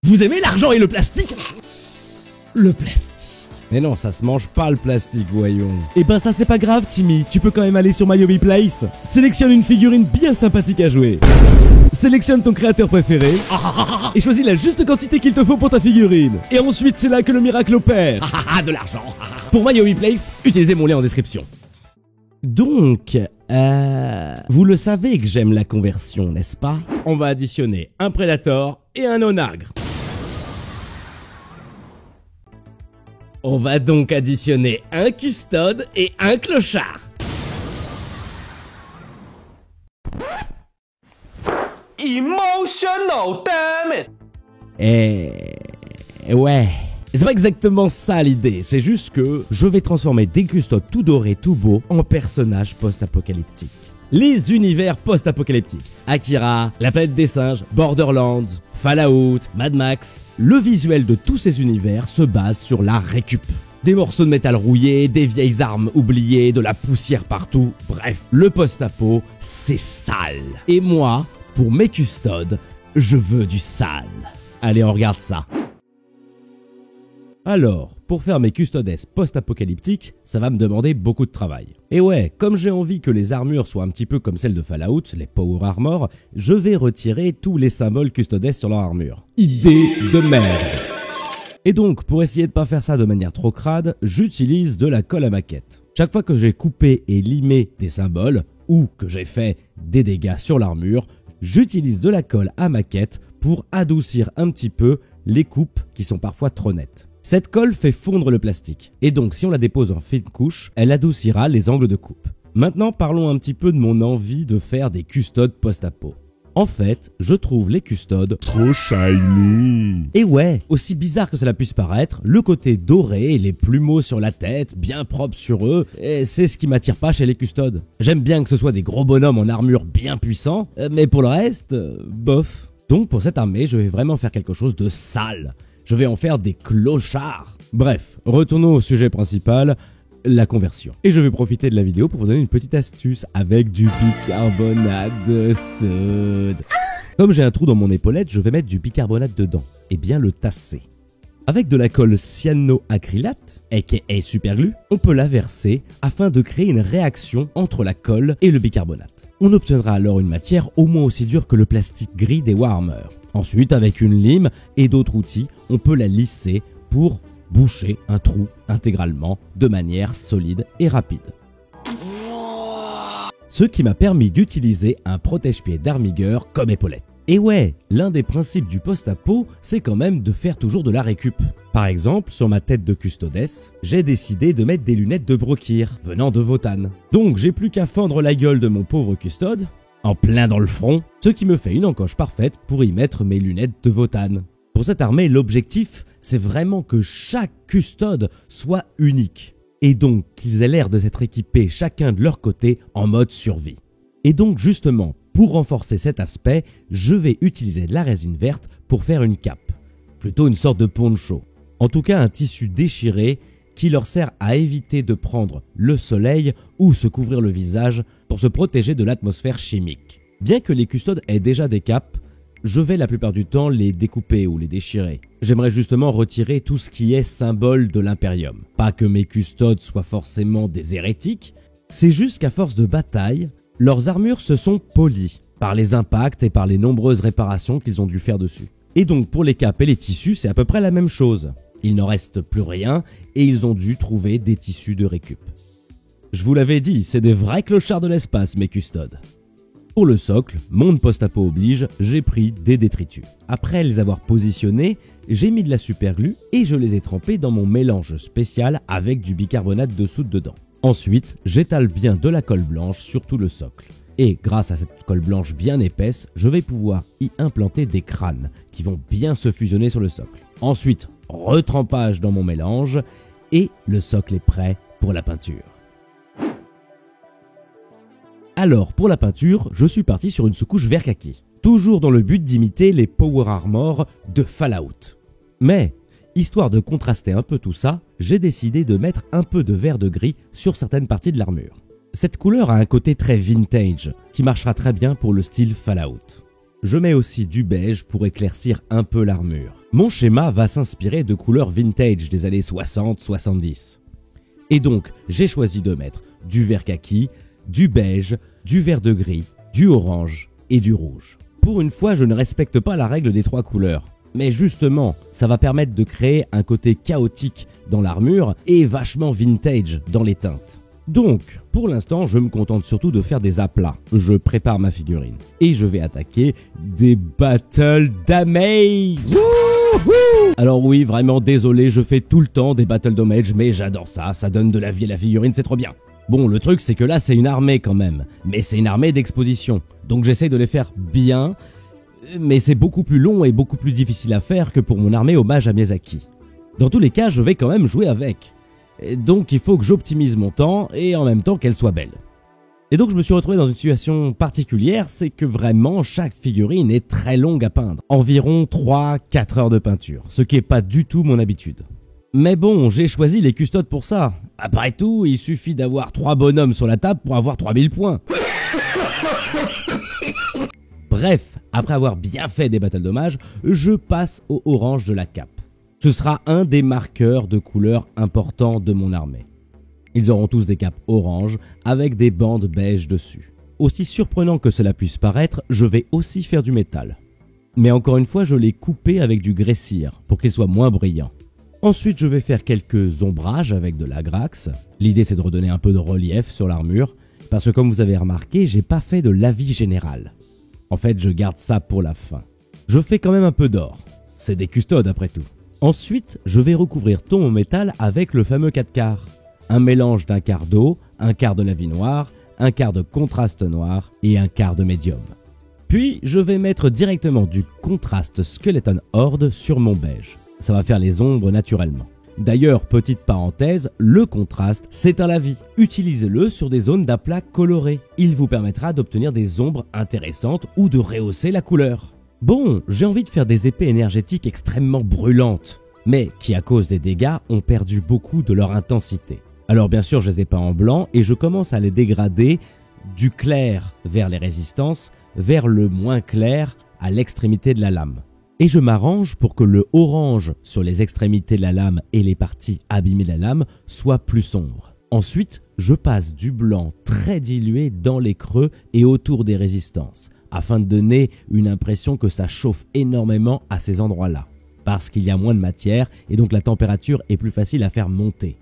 Vous aimez l'argent et le plastique? Le plastique. Mais non, ça se mange pas le plastique, voyons. Eh ben ça c'est pas grave, Timmy, tu peux quand même aller sur My Hobby Place. Sélectionne une figurine bien sympathique à jouer. Sélectionne ton créateur préféré et choisis la juste quantité qu'il te faut pour ta figurine. Et ensuite c'est là que le miracle opère. De l'argent. Pour My Hobby Place, utilisez mon lien en description. Donc, vous le savez que j'aime la conversion, n'est-ce pas? On va additionner un Predator et un Onagre. On va donc additionner un Custode et un Clochard. Emotional, damn it! Ouais. C'est pas exactement ça l'idée, c'est juste que je vais transformer des custodes tout dorés, tout beaux en personnages post-apocalyptiques. Les univers post-apocalyptiques. Akira, la planète des singes, Borderlands, Fallout, Mad Max. Le visuel de tous ces univers se base sur la récup. Des morceaux de métal rouillés, des vieilles armes oubliées, de la poussière partout. Bref, le post-apo, c'est sale. Et moi, pour mes custodes, je veux du sale. Allez, on regarde ça. Alors, pour faire mes custodes post-apocalyptiques, ça va me demander beaucoup de travail. Et ouais, comme j'ai envie que les armures soient un petit peu comme celles de Fallout, les Power Armor, je vais retirer tous les symboles custodes sur leur armure. Idée de merde. Et donc, pour essayer de pas faire ça de manière trop crade, j'utilise de la colle à maquette. Chaque fois que j'ai coupé et limé des symboles, ou que j'ai fait des dégâts sur l'armure, j'utilise de la colle à maquette pour adoucir un petit peu les coupes qui sont parfois trop nettes. Cette colle fait fondre le plastique, et donc si on la dépose en fine couche, elle adoucira les angles de coupe. Maintenant parlons un petit peu de mon envie de faire des custodes post-apo. En fait, je trouve les custodes trop shiny. Et ouais, aussi bizarre que cela puisse paraître, le côté doré, les plumeaux sur la tête, bien propres sur eux, c'est ce qui m'attire pas chez les custodes. J'aime bien que ce soit des gros bonhommes en armure bien puissants, mais pour le reste, bof. Donc pour cette armée, je vais vraiment faire quelque chose de sale. Je vais en faire des clochards. Bref, retournons au sujet principal, la conversion. Et je vais profiter de la vidéo pour vous donner une petite astuce avec du bicarbonate de soude. Comme j'ai un trou dans mon épaulette, je vais mettre du bicarbonate dedans et bien le tasser. Avec de la colle cyanoacrylate, aka superglue, on peut la verser afin de créer une réaction entre la colle et le bicarbonate. On obtiendra alors une matière au moins aussi dure que le plastique gris des Warhammer. Ensuite, avec une lime et d'autres outils, on peut la lisser pour boucher un trou intégralement de manière solide et rapide. Ce qui m'a permis d'utiliser un protège-pied d'Armigeur comme épaulette. Et ouais, l'un des principes du post-apo, c'est quand même de faire toujours de la récup. Par exemple, sur ma tête de Custodes, j'ai décidé de mettre des lunettes de Brokir venant de Votann. Donc j'ai plus qu'à fendre la gueule de mon pauvre Custode, en plein dans le front, ce qui me fait une encoche parfaite pour y mettre mes lunettes de Votann. Pour cette armée, l'objectif, c'est vraiment que chaque custode soit unique, et donc qu'ils aient l'air de s'être équipés chacun de leur côté en mode survie. Et donc justement, pour renforcer cet aspect, je vais utiliser de la résine verte pour faire une cape, plutôt une sorte de poncho. En tout cas un tissu déchiré qui leur sert à éviter de prendre le soleil ou se couvrir le visage pour se protéger de l'atmosphère chimique. Bien que les custodes aient déjà des capes, je vais la plupart du temps les découper ou les déchirer. J'aimerais justement retirer tout ce qui est symbole de l'Imperium. Pas que mes custodes soient forcément des hérétiques, c'est juste qu'à force de bataille, leurs armures se sont polies par les impacts et par les nombreuses réparations qu'ils ont dû faire dessus. Et donc pour les capes et les tissus, c'est à peu près la même chose. Il n'en reste plus rien et ils ont dû trouver des tissus de récup. Je vous l'avais dit, c'est des vrais clochards de l'espace mes custodes. Pour le socle, monde post-apo oblige, j'ai pris des détritus. Après les avoir positionnés, j'ai mis de la superglue et je les ai trempés dans mon mélange spécial avec du bicarbonate de soude dedans. Ensuite, j'étale bien de la colle blanche sur tout le socle. Et grâce à cette colle blanche bien épaisse, je vais pouvoir y implanter des crânes qui vont bien se fusionner sur le socle. Ensuite, retrempage dans mon mélange et le socle est prêt pour la peinture. Alors pour la peinture, je suis parti sur une sous-couche vert kaki, toujours dans le but d'imiter les Power Armor de Fallout. Mais, histoire de contraster un peu tout ça, j'ai décidé de mettre un peu de vert de gris sur certaines parties de l'armure. Cette couleur a un côté très vintage, qui marchera très bien pour le style Fallout. Je mets aussi du beige pour éclaircir un peu l'armure. Mon schéma va s'inspirer de couleurs vintage des années 60-70. Et donc, j'ai choisi de mettre du vert kaki, du beige, du vert de gris, du orange et du rouge. Pour une fois, je ne respecte pas la règle des 3 couleurs. Mais justement, ça va permettre de créer un côté chaotique dans l'armure et vachement vintage dans les teintes. Donc, pour l'instant, je me contente surtout de faire des aplats. Je prépare ma figurine. Et je vais attaquer des Battle Damage. Alors oui, vraiment désolé, je fais tout le temps des Battle Damage, mais j'adore ça, ça donne de la vie à la figurine, c'est trop bien. Bon, le truc c'est que là c'est une armée quand même, mais c'est une armée d'exposition. Donc j'essaye de les faire bien, mais c'est beaucoup plus long et beaucoup plus difficile à faire que pour mon armée hommage à Miyazaki. Dans tous les cas, je vais quand même jouer avec. Donc il faut que j'optimise mon temps et en même temps qu'elle soit belle. Et donc je me suis retrouvé dans une situation particulière, c'est que vraiment chaque figurine est très longue à peindre. Environ 3-4 heures de peinture, ce qui n'est pas du tout mon habitude. Mais bon, j'ai choisi les custodes pour ça. Après tout, il suffit d'avoir 3 bonhommes sur la table pour avoir 3000 points. Bref, après avoir bien fait des battles d'hommage, je passe au orange de la cape. Ce sera un des marqueurs de couleur importants de mon armée. Ils auront tous des capes orange avec des bandes beige dessus. Aussi surprenant que cela puisse paraître, je vais aussi faire du métal. Mais encore une fois, je l'ai coupé avec du grès cire pour qu'il soit moins brillant. Ensuite, je vais faire quelques ombrages avec de l'agrax. L'idée, c'est de redonner un peu de relief sur l'armure, parce que comme vous avez remarqué, j'ai pas fait de l'avis général. En fait, je garde ça pour la fin. Je fais quand même un peu d'or. C'est des custodes après tout. Ensuite, je vais recouvrir tout mon métal avec le fameux 4 quarts. Un mélange d'un quart d'eau, un quart de lavis noir, un quart de contraste noir et un quart de médium. Puis, je vais mettre directement du contraste Skeleton Horde sur mon beige. Ça va faire les ombres naturellement. D'ailleurs, petite parenthèse, le contraste, c'est un lavis. Utilisez-le sur des zones d'aplat colorées. Il vous permettra d'obtenir des ombres intéressantes ou de rehausser la couleur. Bon, j'ai envie de faire des épées énergétiques extrêmement brûlantes, mais qui à cause des dégâts ont perdu beaucoup de leur intensité. Alors bien sûr, je les ai peints en blanc et je commence à les dégrader du clair vers les résistances, vers le moins clair à l'extrémité de la lame. Et je m'arrange pour que le orange sur les extrémités de la lame et les parties abîmées de la lame soit plus sombre. Ensuite, je passe du blanc très dilué dans les creux et autour des résistances, afin de donner une impression que ça chauffe énormément à ces endroits-là, parce qu'il y a moins de matière et donc la température est plus facile à faire monter.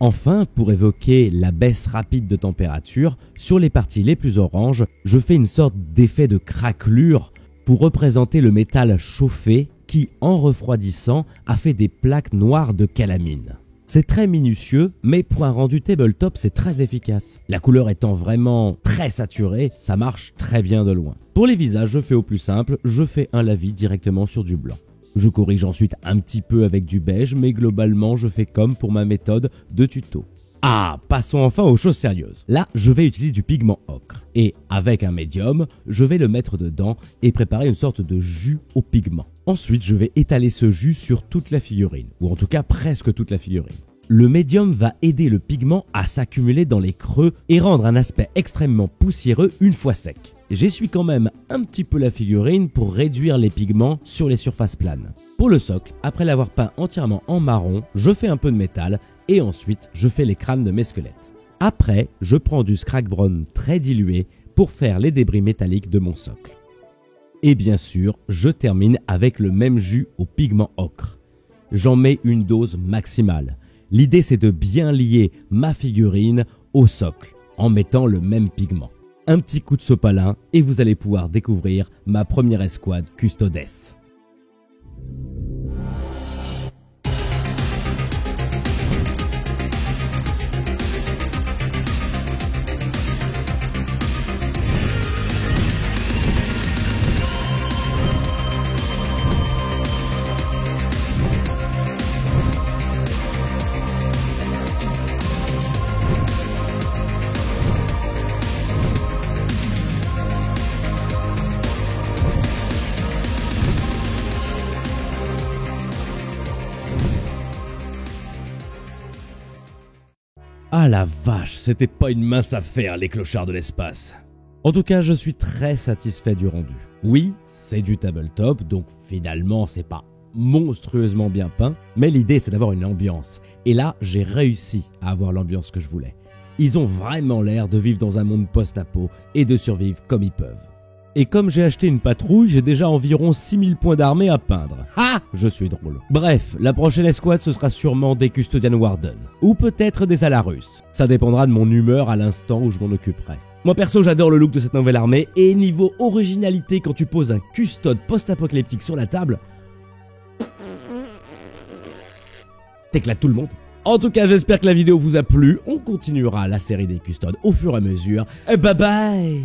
Enfin, pour évoquer la baisse rapide de température, sur les parties les plus oranges, je fais une sorte d'effet de craquelure pour représenter le métal chauffé qui, en refroidissant, a fait des plaques noires de calamine. C'est très minutieux, mais pour un rendu tabletop, c'est très efficace. La couleur étant vraiment très saturée, ça marche très bien de loin. Pour les visages, je fais au plus simple, je fais un lavis directement sur du blanc. Je corrige ensuite un petit peu avec du beige, mais globalement, je fais comme pour ma méthode de tuto. Ah, passons enfin aux choses sérieuses. Là, je vais utiliser du pigment ocre. Et avec un médium, je vais le mettre dedans et préparer une sorte de jus au pigment. Ensuite, je vais étaler ce jus sur toute la figurine, ou en tout cas presque toute la figurine. Le médium va aider le pigment à s'accumuler dans les creux et rendre un aspect extrêmement poussiéreux une fois sec. J'essuie quand même un petit peu la figurine pour réduire les pigments sur les surfaces planes. Pour le socle, après l'avoir peint entièrement en marron, je fais un peu de métal et ensuite je fais les crânes de mes squelettes. Après, je prends du scrag brown très dilué pour faire les débris métalliques de mon socle. Et bien sûr, je termine avec le même jus au pigment ocre. J'en mets une dose maximale. L'idée c'est de bien lier ma figurine au socle en mettant le même pigment. Un petit coup de sopalin et vous allez pouvoir découvrir ma première escouade Custodes. Ah la vache, c'était pas une mince affaire les clochards de l'espace. En tout cas, je suis très satisfait du rendu. Oui, c'est du tabletop, donc finalement c'est pas monstrueusement bien peint, mais l'idée c'est d'avoir une ambiance. Et là, j'ai réussi à avoir l'ambiance que je voulais. Ils ont vraiment l'air de vivre dans un monde post-apo et de survivre comme ils peuvent. Et comme j'ai acheté une patrouille, j'ai déjà environ 6000 points d'armée à peindre. Ah, je suis drôle. Bref, la prochaine escouade ce sera sûrement des Custodian Warden. Ou peut-être des Alarus. Ça dépendra de mon humeur à l'instant où je m'en occuperai. Moi perso j'adore le look de cette nouvelle armée et niveau originalité quand tu poses un custode post-apocalyptique sur la table, t'éclates tout le monde. En tout cas j'espère que la vidéo vous a plu, on continuera la série des custodes au fur et à mesure. Bye bye.